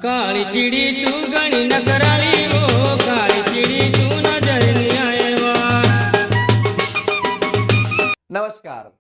काली चिड़ी तू गणी न कराली वो, काली चिड़ी तू नजर नहीं आएवा। नमस्कार।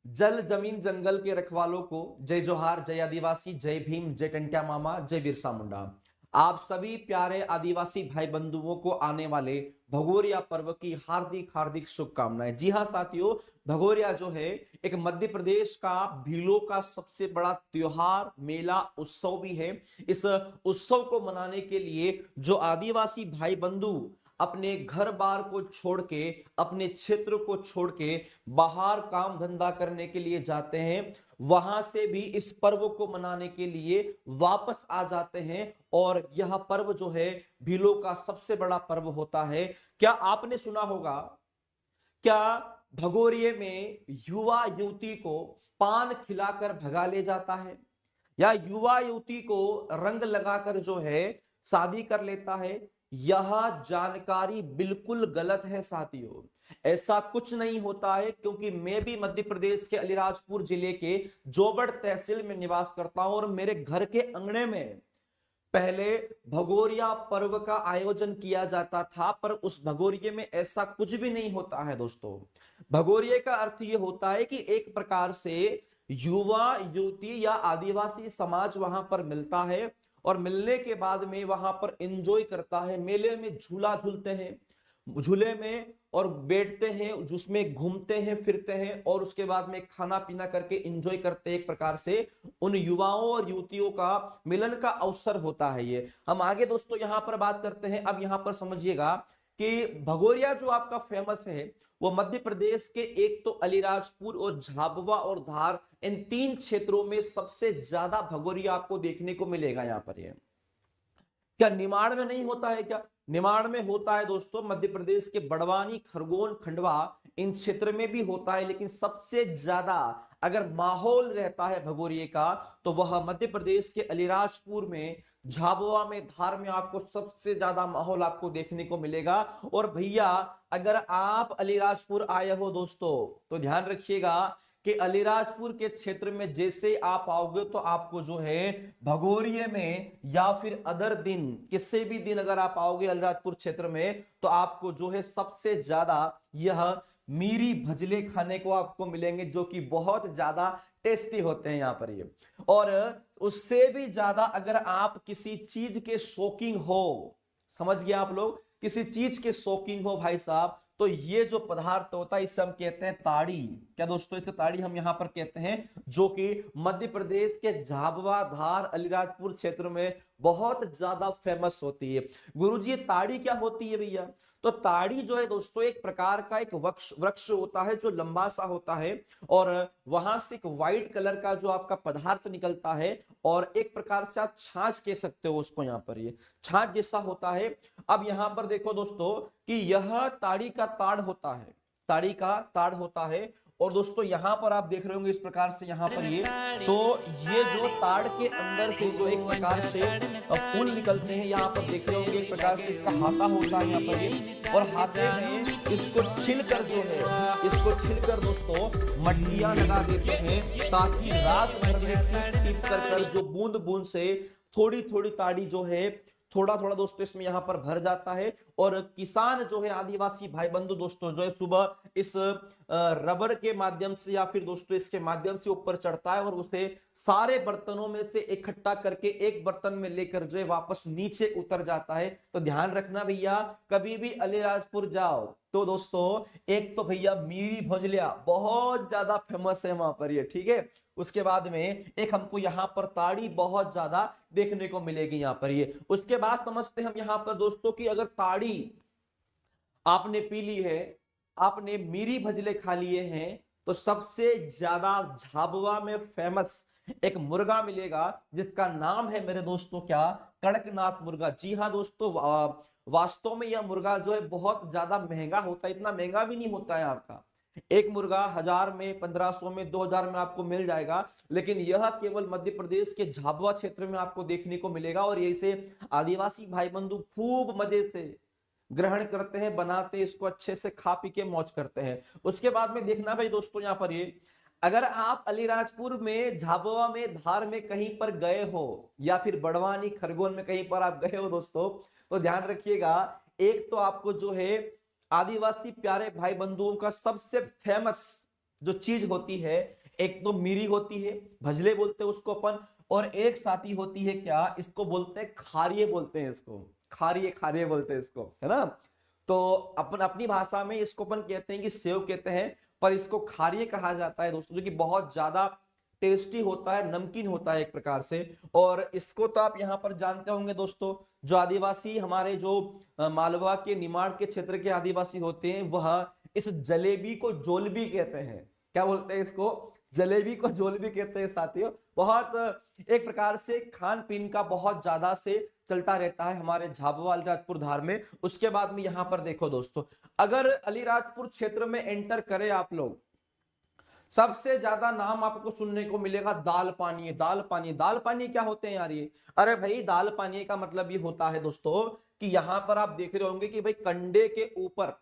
जल जमीन जंगल के रखवालों को जय जोहार, जय आदिवासी, जय भीम, जय टंट्या मामा, जय बिरसा मुंडा। आप सभी प्यारे आदिवासी भाई बंधुओं को आने वाले भगोरिया पर्व की हार्दिक हार्दिक शुभकामनाएं। जी हाँ साथियों, भगोरिया जो है एक मध्य प्रदेश का भीलों का सबसे बड़ा त्योहार, मेला, उत्सव भी है। इस उत्सव को मनाने के लिए जो आदिवासी भाई बंधु अपने घर बार को छोड़ के, अपने क्षेत्र को छोड़ के बाहर काम धंधा करने के लिए जाते हैं, वहां से भी इस पर्व को मनाने के लिए वापस आ जाते हैं। और यह पर्व जो है भीलों का सबसे बड़ा पर्व होता है। क्या आपने सुना होगा, क्या भगोरिये में युवा युवती को पान खिलाकर भगा ले जाता है, या युवा युवती को रंग लगाकर जो है शादी कर लेता है? यह जानकारी बिल्कुल गलत है साथियों। ऐसा कुछ नहीं होता है, क्योंकि मैं भी मध्य प्रदेश के अलीराजपुर जिले के जोबड़ तहसील में निवास करता हूं और मेरे घर के अंगने में पहले भगोरिया पर्व का आयोजन किया जाता था, पर उस भगोरिये में ऐसा कुछ भी नहीं होता है दोस्तों। भगोरिये का अर्थ यह होता है कि एक प्रकार से युवा युवती या आदिवासी समाज वहां पर मिलता है और मिलने के बाद में वहां पर एंजॉय करता है। मेले में झूला झूलते हैं, झूले में और बैठते हैं, उसमें घूमते हैं फिरते हैं और उसके बाद में खाना पीना करके एंजॉय करते हैं। एक प्रकार से उन युवाओं और युवतियों का मिलन का अवसर होता है ये। हम आगे दोस्तों यहां पर बात करते हैं। अब यहां पर समझिएगा कि भगोरिया जो आपका फेमस है वो मध्य प्रदेश के एक तो अलीराजपुर और झाबुआ और धार, इन तीन क्षेत्रों में सबसे ज्यादा भगोरिया आपको देखने को मिलेगा। यहां पर ये क्या निमाड़ में नहीं होता है क्या? निमाड़ में होता है दोस्तों, मध्य प्रदेश के बड़वानी, खरगोन, खंडवा, इन क्षेत्र में भी होता है। लेकिन सबसे ज्यादा अगर माहौल रहता है भगोरिये का तो वह मध्य प्रदेश के अलीराजपुर में, झाबुआ में, धार में आपको सबसे ज्यादा माहौल आपको देखने को मिलेगा। और भैया अगर आप अलीराजपुर आए हो दोस्तों तो ध्यान रखिएगा कि अलीराजपुर के क्षेत्र में जैसे आप आओगे तो आपको जो है भगोरिये में या फिर अदर दिन, किसी भी दिन अगर आप आओगे अलीराजपुर क्षेत्र में तो आपको जो है सबसे ज्यादा यह मीरी भजले खाने को आपको मिलेंगे, जो कि बहुत ज्यादा टेस्टी होते हैं यहाँ पर ये। और उससे भी ज्यादा अगर आप किसी चीज के शौकीन हो, समझ गए आप लोग, किसी चीज के शौकीन हो भाई साहब, तो ये जो पदार्थ होता है इसे हम कहते हैं ताड़ी। क्या दोस्तों, इसे ताड़ी हम यहां पर कहते हैं, जो कि मध्य प्रदेश के झाबुआ, धार, अलीराजपुर क्षेत्र में बहुत ज्यादा फेमस होती है। गुरुजी ताड़ी क्या होती है भैया? तो ताड़ी जो है दोस्तों एक प्रकार का एक वृक्ष होता है जो लंबा सा होता है और वहां से एक व्हाइट कलर का जो आपका पदार्थ निकलता है और एक प्रकार से आप छाछ कह सकते हो उसको, यहाँ पर ये छाछ जैसा होता है। अब यहाँ पर देखो दोस्तों कि यह ताड़ी का ताड़ होता है, ताड़ी का ताड़ होता है। और दोस्तों यहाँ पर आप देख रहे होंगे इस प्रकार से यहाँ पर ये, तो ये जो ताड़ के अंदर से जो एक प्रकार से फूल निकलते हैं, यहाँ पर देख रहे होंगे एक प्रकार से इसका हाथा होता है यहाँ पर ये, और हाथे में इसको छिलकर जो है, इसको छिलकर दोस्तों मटिया लगा देते हैं ताकि रात भर में टीप कर जो बूंद बूंद से थोड़ी थोड़ी ताड़ी जो है थोड़ा थोड़ा दोस्तों इसमें यहां पर भर जाता है। और किसान जो है, आदिवासी भाई बंधु दोस्तों जो है सुबह इस रबर के माध्यम से या फिर दोस्तों इसके माध्यम से ऊपर चढ़ता है और उसे सारे बर्तनों में से इकट्ठा करके एक बर्तन में लेकर जो है वापस नीचे उतर जाता है। तो ध्यान रखना भैया, कभी भी अलीराजपुर जाओ तो दोस्तों एक तो भैया मीरी भोजलिया बहुत ज्यादा फेमस है वहां पर ये, ठीक है। उसके बाद में एक हमको यहाँ पर ताड़ी बहुत ज्यादा देखने को मिलेगी यहाँ पर ये। उसके बाद समझते हम यहाँ पर दोस्तों कि अगर ताड़ी आपने पी ली है, आपने मीरी भजले खा लिए हैं, तो सबसे ज्यादा झाबुआ में फेमस एक मुर्गा मिलेगा जिसका नाम है मेरे दोस्तों क्या, कड़कनाथ मुर्गा। जी हाँ दोस्तों, वास्तव में यह मुर्गा जो है बहुत ज्यादा महंगा होता है, इतना महंगा भी नहीं होता है आपका। एक मुर्गा 1000 में, 1500 में, 2000 में आपको मिल जाएगा, लेकिन यह केवल मध्य प्रदेश के झाबुआ क्षेत्र में आपको देखने को मिलेगा। और ऐसे आदिवासी भाई बंधु खूब मजे से ग्रहण करते हैं, बनाते हैं इसको, अच्छे से खा पी के मौज करते हैं। उसके बाद में देखना भाई दोस्तों यहाँ पर ये अगर आप अलीराजपुर में, झाबुआ में, धार में कहीं पर गए हो या फिर बड़वानी खरगोन में कहीं पर आप गए हो दोस्तों, तो ध्यान रखिएगा, एक तो आपको जो है आदिवासी प्यारे भाई बंधुओं का सबसे फेमस जो चीज होती है, एक तो मीरी होती है, भजले बोलते हैं उसको अपन, और एक साथी होती है क्या, इसको बोलते हैं खारिये, बोलते हैं इसको खारिये, खारिये बोलते हैं इसको, है ना। तो अपन अपनी भाषा में इसको अपन कहते हैं कि सेव कहते हैं, पर इसको खारिये कहा जाता है दोस्तों, जो कि बहुत ज्यादा टेस्टी होता है, नमकीन होता है एक प्रकार से। और इसको तो आप यहाँ पर जानते होंगे दोस्तों, जो आदिवासी हमारे जो मालवा के निमाड़ के क्षेत्र के आदिवासी होते हैं, वह इस जलेबी को जोलबी कहते हैं। क्या बोलते हैं इसको, जलेबी को जोलबी कहते हैं साथियों। बहुत एक प्रकार से खान पीन का बहुत ज्यादा से चलता रहता है हमारे झाबुआ अलीराजपुर धार में। उसके बाद में यहाँ पर देखो दोस्तों, अगर अलीराजपुर क्षेत्र में एंटर करें आप लोग, सबसे ज्यादा नाम आपको सुनने को मिलेगा दाल पानी। दाल पानी, दाल पानी क्या होते हैं यार ये? अरे भाई, दाल पानी का मतलब ये होता है दोस्तों कि यहां पर आप देख रहे होंगे कि भाई कंडे के ऊपर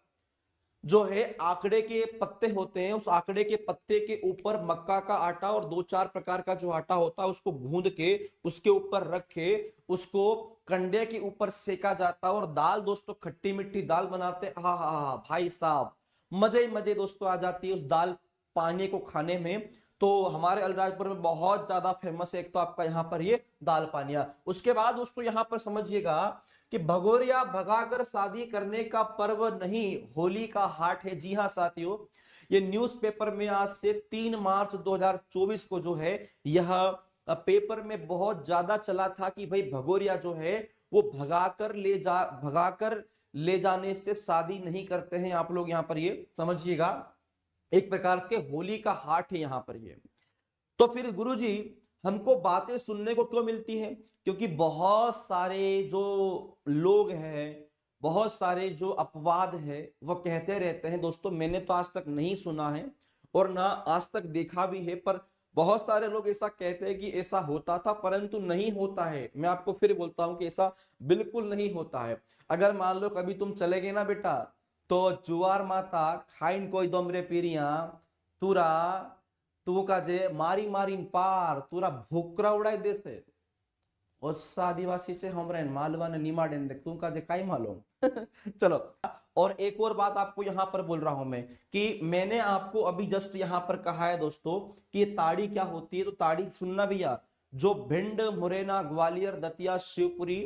जो है आंकड़े के पत्ते होते हैं, उस आंकड़े के पत्ते के ऊपर मक्का का आटा और 2-4 प्रकार का जो आटा होता है उसको गूंद के उसके ऊपर रख के उसको कंडे के ऊपर सेका जाता है, और दाल दोस्तों खट्टी मिट्टी दाल बनाते। हाँ हाँ हाँ भाई साहब, मजे ही मजे दोस्तों आ जाती है उस दाल पानी को खाने में। तो हमारे अलीराजपुर में बहुत ज्यादा फेमस है एक तो आपका यहाँ पर ये दाल पानिया। उसके बाद दोस्तों यहाँ पर समझिएगा कि भगोरिया भगाकर शादी करने का पर्व नहीं, होली का हाट है। जी हाँ साथियों, ये न्यूज़पेपर में आज से 3 मार्च 2024 को जो है यह पेपर में बहुत ज्यादा चला था कि भाई भगोरिया जो है वो भगाकर ले जाने से शादी नहीं करते हैं। आप लोग यहाँ पर ये समझिएगा, एक प्रकार के होली का हाट है यहाँ पर ये। तो फिर गुरुजी हमको बातें सुनने को क्यों मिलती है? क्योंकि बहुत सारे जो लोग हैं, बहुत सारे जो अपवाद है वो कहते रहते हैं दोस्तों। मैंने तो आज तक नहीं सुना है और ना आज तक देखा भी है, पर बहुत सारे लोग ऐसा कहते हैं कि ऐसा होता था, परंतु नहीं होता है। मैं आपको फिर बोलता हूं कि ऐसा बिल्कुल नहीं होता है। अगर मान लो कभी तुम चले गए ना बेटा, तो जुआर माता खाइन कोई दमरे पीरिया तुरा तू का जे मारी मारीन पार तुरा भूकरा उड़ाई देसे, उस आदिवासी से हमरा मालवा ने निमाड़े देख तू का जे काई मालूम। चलो, और एक और बात आपको यहां पर बोल रहा हूं मैं कि मैंने आपको अभी जस्ट यहां पर कहा है दोस्तों कि ये ताड़ी क्या होती है। तो ताड़ी सुनना भैया, जो भिंड, मुरैना, ग्वालियर, दतिया, शिवपुरी,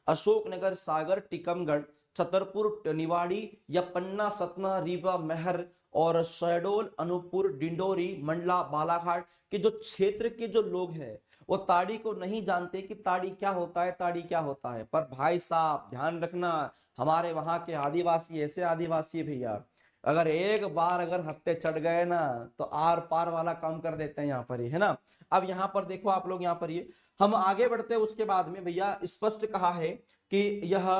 अशोकनगर, सागर, टीकमगढ़, छतरपुर, निवाड़ी या पन्ना, सतना, रीवा, महर और शहडोल, अनूपपुर, डिंडोरी, मंडला, बालाघाट के जो क्षेत्र के जो लोग हैं वो ताड़ी को नहीं जानते कि ताड़ी क्या होता है, ताड़ी क्या होता है। पर भाई साहब ध्यान रखना, हमारे वहां के आदिवासी ऐसे आदिवासी भैया, अगर एक बार अगर हत्ते चढ़ गए ना तो आर पार वाला काम कर देते हैं यहाँ पर ही, है ना। अब यहाँ पर देखो आप लोग, यहाँ पर ये हम आगे बढ़ते हैं। उसके बाद में भैया स्पष्ट कहा है कि यह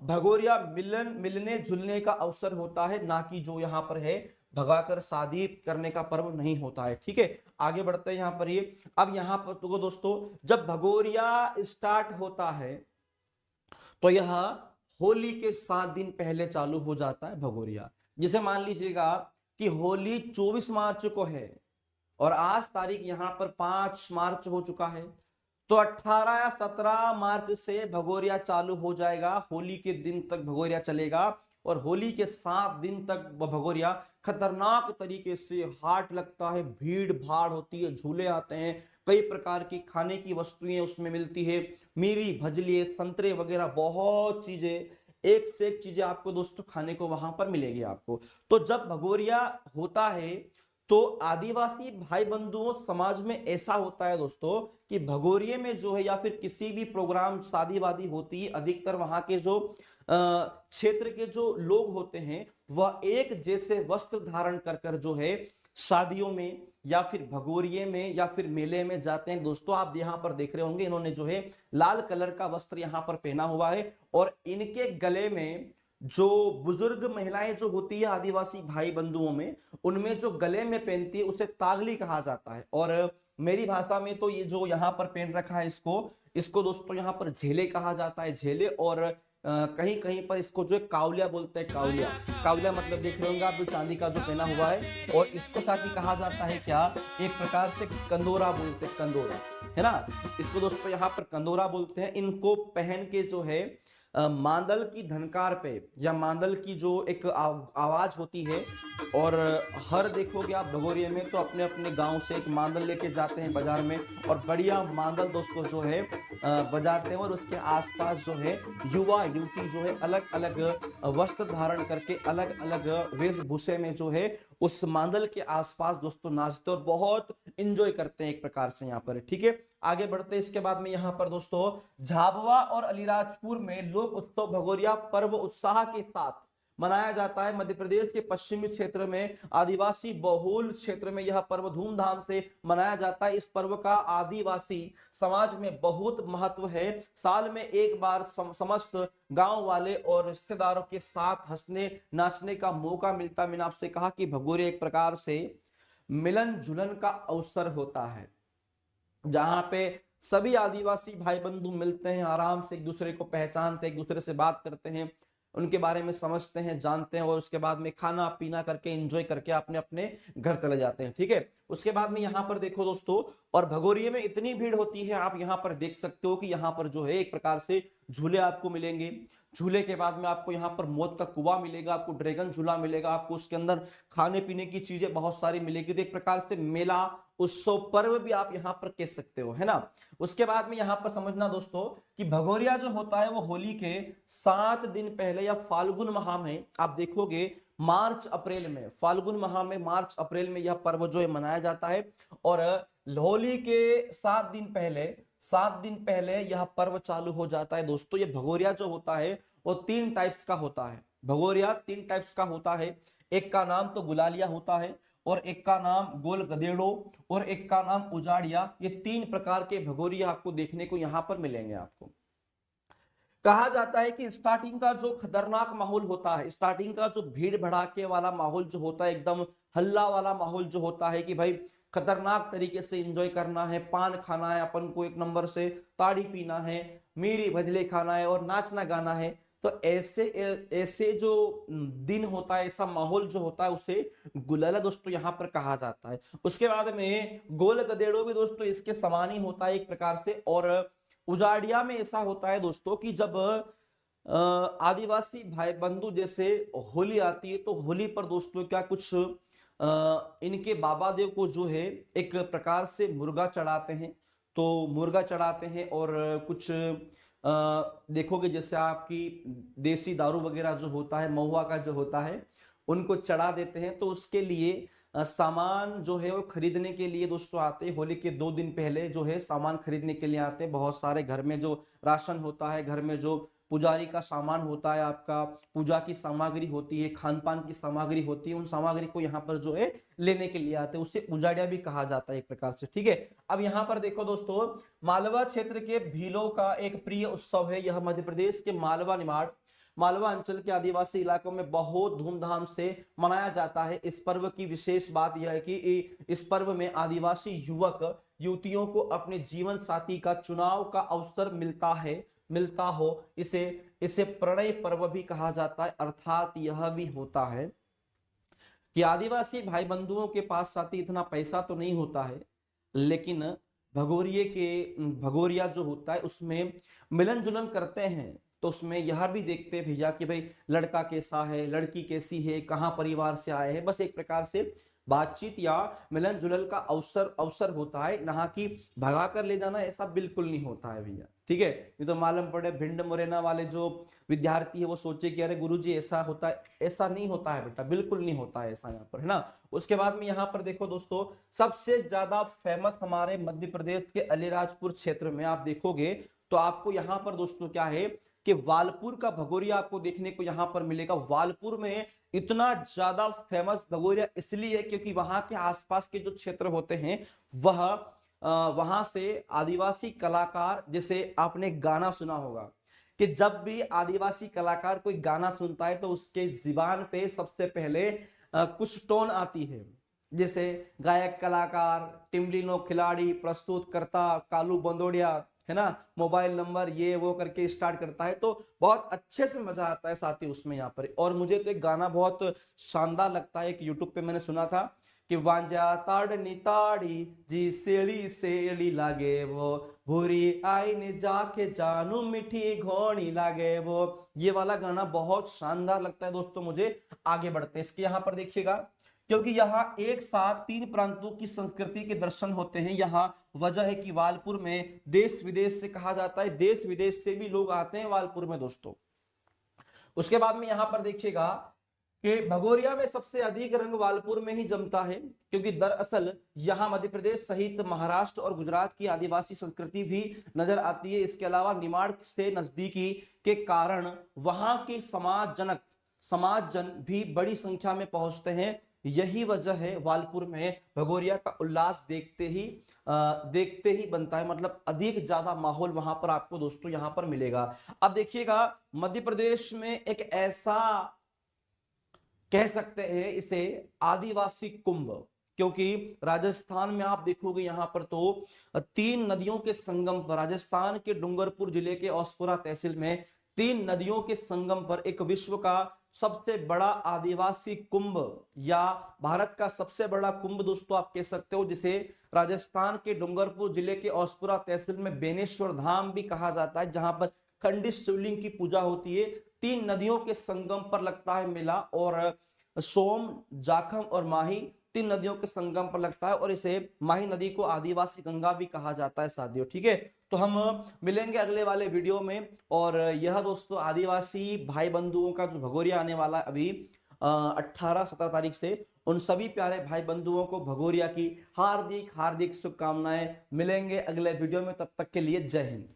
भगोरिया मिलने जुलने का अवसर होता है, ना कि जो यहाँ पर है भगाकर शादी करने का पर्व नहीं होता है। ठीक है, आगे बढ़ते हैं यहाँ पर ये। अब यहाँ पर तो दोस्तों जब भगोरिया स्टार्ट होता है तो यह होली के 7 दिन पहले चालू हो जाता है भगोरिया। जिसे मान लीजिएगा कि होली 24 मार्च को है और आज तारीख यहाँ पर 5 मार्च हो चुका है, तो 18 या 17 मार्च से भगोरिया चालू हो जाएगा। होली के दिन तक भगोरिया चलेगा और होली के 7 दिन तक भगोरिया खतरनाक तरीके से हाट लगता है, भीड़ भाड़ होती है, झूले आते हैं, कई प्रकार की खाने की वस्तुएं उसमें मिलती है, मीरी, भजलिए, संतरे वगैरह बहुत चीजें, एक से एक चीजें आपको दोस्तों खाने को वहां पर मिलेगी आपको। तो जब भगोरिया होता है तो आदिवासी भाई बंधुओं समाज में ऐसा होता है दोस्तों कि भगोरिये में जो है या फिर किसी भी प्रोग्राम शादी वादी होती है, अधिकतर वहां के जो क्षेत्र के जो लोग होते हैं वह एक जैसे वस्त्र धारण कर कर जो है शादियों में या फिर भगोरिये में या फिर मेले में जाते हैं। दोस्तों आप यहाँ पर देख रहे होंगे, इन्होंने जो है लाल कलर का वस्त्र यहाँ पर पहना हुआ है और इनके गले में जो बुजुर्ग महिलाएं जो होती है आदिवासी भाई बंधुओं में, उनमें जो गले में पहनती है उसे तागली कहा जाता है। और मेरी भाषा में तो ये जो यहाँ पर पहन रखा है इसको दोस्तों यहाँ पर झेले कहा जाता है, झेले। और कहीं कहीं पर इसको जो है कावलिया बोलते हैं। कावलिया, कावलिया मतलब देख रहे होंगे आप, जो चांदी का जो पहना हुआ है। और इसको साथ ही कहा जाता है क्या, एक प्रकार से कंदोरा बोलते हैं, कंदोरा, है ना। इसको दोस्तों यहाँ पर कंदोरा बोलते हैं। इनको पहन के जो है मांदल की धनकार पे, या मांदल की जो एक आवाज होती है, और हर देखोगे आप भगोरिया में तो अपने अपने गांव से एक मांदल लेके जाते हैं बाजार में, और बढ़िया मांदल दोस्तों जो है बजाते हैं। और उसके आसपास जो है युवा युवती जो है अलग अलग वस्त्र धारण करके, अलग अलग वेशभूषे में जो है उस मांदल के आसपास दोस्तों नाचते और बहुत इंजॉय करते हैं एक प्रकार से यहाँ पर। ठीक है, आगे बढ़ते हैं। इसके बाद में यहाँ पर दोस्तों झाबुआ और अलीराजपुर में लोक उत्सव भगोरिया पर्व उत्साह के साथ मनाया जाता है। मध्य प्रदेश के पश्चिमी क्षेत्र में आदिवासी बहुल क्षेत्र में यह पर्व धूमधाम से मनाया जाता है। इस पर्व का आदिवासी समाज में बहुत महत्व है। साल में एक बार समस्त गांव वाले और रिश्तेदारों के साथ हंसने नाचने का मौका मिलता है। मैंने आपसे कहा कि भगोरिया एक प्रकार से मिलन जुलन का अवसर होता है, जहां पे सभी आदिवासी भाई बंधु मिलते हैं, आराम से एक दूसरे को पहचानते हैं, एक दूसरे से बात करते हैं, उनके बारे में समझते हैं, जानते हैं, और उसके बाद में खाना पीना करके एंजॉय करके अपने अपने घर चले जाते हैं। ठीक है, उसके बाद में यहाँ पर देखो दोस्तों, और भगोरिये में इतनी भीड़ होती है, आप यहाँ पर देख सकते हो कि यहाँ पर जो है एक प्रकार से झूले आपको मिलेंगे। झूले के बाद में आपको यहाँ पर मौत का कुआं मिलेगा, आपको ड्रैगन झूला मिलेगा, आपको उसके अंदर खाने पीने की चीजें बहुत सारी मिलेगी। तो एक प्रकार से मेला उत्सव पर्व भी आप यहाँ पर कह सकते हो, है ना। उसके बाद में यहाँ पर समझना दोस्तों कि भगोरिया जो होता है वो होली के 7 दिन पहले या फाल्गुन माह में आप देखोगे मार्च अप्रैल में, फाल्गुन माह में मार्च अप्रैल में यह पर्व जो है मनाया जाता है। और होली के 7 दिन पहले यह पर्व चालू हो जाता है दोस्तों। ये भगोरिया जो होता है वो 3 टाइप्स का होता है। भगोरिया 3 टाइप्स का होता है। एक का नाम तो गुलालिया होता है, और एक का नाम गोल गदेड़ो, और एक का नाम उजाड़िया। ये 3 प्रकार के भगोरिया आपको देखने को यहाँ पर मिलेंगे। आपको कहा जाता है कि स्टार्टिंग का जो खतरनाक माहौल होता है, स्टार्टिंग का जो भीड़ भड़ाके वाला माहौल जो होता है, एकदम हल्ला वाला माहौल जो होता है कि भाई खतरनाक तरीके से एंजॉय करना है, पान खाना है अपन को, एक नंबर से ताड़ी पीना है, मीरी भजले खाना है और नाचना गाना है। तो ऐसे जो दिन होता है, ऐसा माहौल जो होता है, उसे गुलाला दोस्तों यहाँ पर कहा जाता है। उसके बाद में गोल गदेड़ो भी दोस्तों इसके समान ही होता है एक प्रकार से। और उजाड़िया में ऐसा होता है दोस्तों कि जब आदिवासी भाई बंधु जैसे होली आती है, तो होली पर दोस्तों क्या कुछ इनके बाबा देव को जो है एक प्रकार से मुर्गा चढ़ाते हैं। तो मुर्गा चढ़ाते हैं, और कुछ देखोगे जैसे आपकी देसी दारू वगैरह जो होता है, महुआ का जो होता है, उनको चढ़ा देते हैं। तो उसके लिए सामान जो है वो खरीदने के लिए दोस्तों आते हैं। होली के 2 दिन पहले जो है सामान खरीदने के लिए आते हैं। बहुत सारे घर में जो राशन होता है, घर में जो पुजारी का सामान होता है, आपका पूजा की सामग्री होती है, खान पान की सामग्री होती है, उन सामग्री को यहाँ पर जो है लेने के लिए आते हैं। उसे उजाड़िया भी कहा जाता है एक प्रकार से। ठीक है, अब यहाँ पर देखो दोस्तों, मालवा क्षेत्र के भीलों का एक प्रिय उत्सव है। यह मध्य प्रदेश के मालवा अंचल के आदिवासी इलाकों में बहुत धूमधाम से मनाया जाता है। इस पर्व की विशेष बात यह है कि इस पर्व में आदिवासी युवक युवतियों को अपने जीवन साथी का चुनाव का अवसर मिलता हो। इसे प्रणय पर्व भी कहा जाता है। अर्थात यह भी होता है कि आदिवासी भाई बंधुओं के पास साथी इतना पैसा तो नहीं होता है, लेकिन भगोरिया जो होता है उसमें मिलन जुलन करते हैं। तो उसमें यह भी देखते हैं भैया कि भाई लड़का कैसा है, लड़की कैसी है, कहाँ परिवार से आए हैं। बस एक प्रकार से बातचीत या मिलन जुलन का अवसर होता है, ना कि भगा कर ले जाना, ऐसा बिल्कुल नहीं होता है भैया। ठीक है, ये तो मालूम पड़े भिंड मुरैना वाले जो विद्यार्थी है वो सोचे कि अरे गुरुजी ऐसा होता है, ऐसा नहीं होता है बेटा, बिल्कुल नहीं होता है ऐसा यहाँ पर, है ना। उसके बाद में यहाँ पर देखो दोस्तों, सबसे ज्यादा फेमस हमारे मध्य प्रदेश के अलीराजपुर क्षेत्र में आप देखोगे तो आपको यहाँ पर दोस्तों क्या है कि वालपुर का भगोरिया आपको देखने को यहाँ पर मिलेगा। वालपुर में इतना ज्यादा फेमस भगोरिया इसलिए है क्योंकि वहां के आसपास के जो क्षेत्र होते हैं वहां से आदिवासी कलाकार, जैसे आपने गाना सुना होगा कि जब भी आदिवासी कलाकार कोई गाना सुनता है तो उसके जुबान पे सबसे पहले कुछ टोन आती है, जैसे गायक, कलाकार, टिमलिनो खिलाड़ी, प्रस्तुतकर्ता, कालू बंदोड़िया, है ना, मोबाइल नंबर ये वो करके स्टार्ट करता है, तो बहुत अच्छे से मजा आता है साथी उसमें यहाँ पर। और मुझे तो एक गाना बहुत शानदार लगता है, एक यूट्यूब पे मैंने सुना था कि वांजा ताड़नी ताड़ी जी सेड़ी सेड़ी लागे वो, भूरी आई ने जाके जानू मिठी घोड़ी लागे वो। ये वाला गाना बहुत शानदार लगता है दोस्तों मुझे। आगे बढ़ते हैं, इसके यहाँ पर देखिएगा, क्योंकि यहाँ एक साथ 3 प्रांतों की संस्कृति के दर्शन होते हैं। यहाँ वजह है कि वालपुर में देश विदेश से, कहा जाता है देश विदेश से भी लोग आते हैं वालपुर में दोस्तों। उसके बाद में यहाँ पर देखिएगा कि भगोरिया में सबसे अधिक रंग वालपुर में ही जमता है, क्योंकि दरअसल यहाँ मध्य प्रदेश सहित महाराष्ट्र और गुजरात की आदिवासी संस्कृति भी नजर आती है। इसके अलावा निमाड़ से नजदीकी के कारण वहां के समाजजन भी बड़ी संख्या में पहुंचते हैं। यही वजह है वालपुर में भगोरिया का उल्लास देखते ही बनता है, मतलब अधिक ज्यादा माहौल वहां पर आपको दोस्तों यहां पर मिलेगा। अब देखिएगा, मध्य प्रदेश में एक ऐसा कह सकते हैं इसे आदिवासी कुंभ, क्योंकि राजस्थान में आप देखोगे यहां पर तो 3 नदियों के संगम पर, राजस्थान के डूंगरपुर जिले के ओसपुरा तहसील में 3 नदियों के संगम पर एक विश्व का सबसे बड़ा आदिवासी कुंभ या भारत का सबसे बड़ा कुंभ दोस्तों आप कह सकते हो, जिसे राजस्थान के डूंगरपुर जिले के ओसपुरा तहसील में बेनेश्वर धाम भी कहा जाता है, जहां पर खंडित शिवलिंग की पूजा होती है। 3 नदियों के संगम पर लगता है मेला, और सोम, जाखम और माही 3 नदियों के संगम पर लगता है, और इसे माही नदी को आदिवासी गंगा भी कहा जाता है साथियों। ठीक है, तो हम मिलेंगे अगले वाले वीडियो में। और यह दोस्तों आदिवासी भाई बंधुओं का जो भगोरिया आने वाला है अभी 18-17 तारीख से, उन सभी प्यारे भाई बंधुओं को भगोरिया की हार्दिक हार्दिक शुभकामनाएं। मिलेंगे अगले वीडियो में, तब तक के लिए जय हिंद।